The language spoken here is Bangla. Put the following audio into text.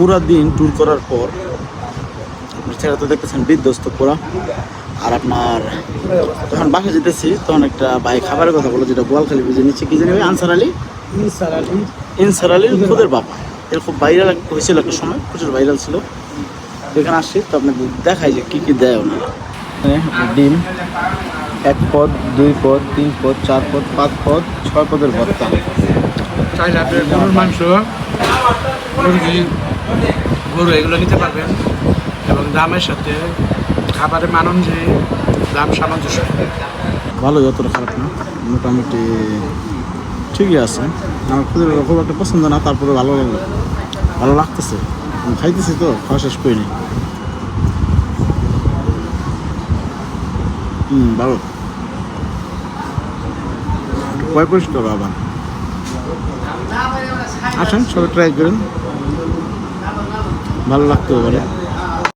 পুরা দিন ট্যুর করার পর সেটা তো দেখতেছেন বিধ্বস্ত পুরা। আর আপনার যখন বাসা যেতেছি তখন একটা ভাই খাবারের কথা বলো, যেটা বোয়ালখালী ব্রিজের নিচে কি জানি ভাই, ইনসার আলীর খুদের বাবা, এর খুব ভাইরাল হয়েছিল একটা সময়, প্রচুর ভাইরাল ছিল। তো এখানে আসছি তো আপনাদের দেখাই যে কী কী দেয় ওনারা। ডিম 1 পদ, 2 পদ, 3 পদ, 4 পদ, 5 পদ, 6 পদের ভর্তা। চাইলে আপনি গরুর মাংস, মুরগি, গরু এগুলো নিতে পারবেন এবং দামের সাথে খাবারের মান অনুযায়ী দাম সামঞ্জস্য। ভালো, যতটা খারাপ না, মোটামুটি ঠিকই আছে। আমার খুব একটা পছন্দ না, তারপরে ভালো লাগতেছে। আমি খাইতেছি তো, খাওয়া শেষ করিনি। ভালো, কয় পরিষ্কার আবার। আসেন সবাই ট্রাই করেন, ভালো লাগতে পারে।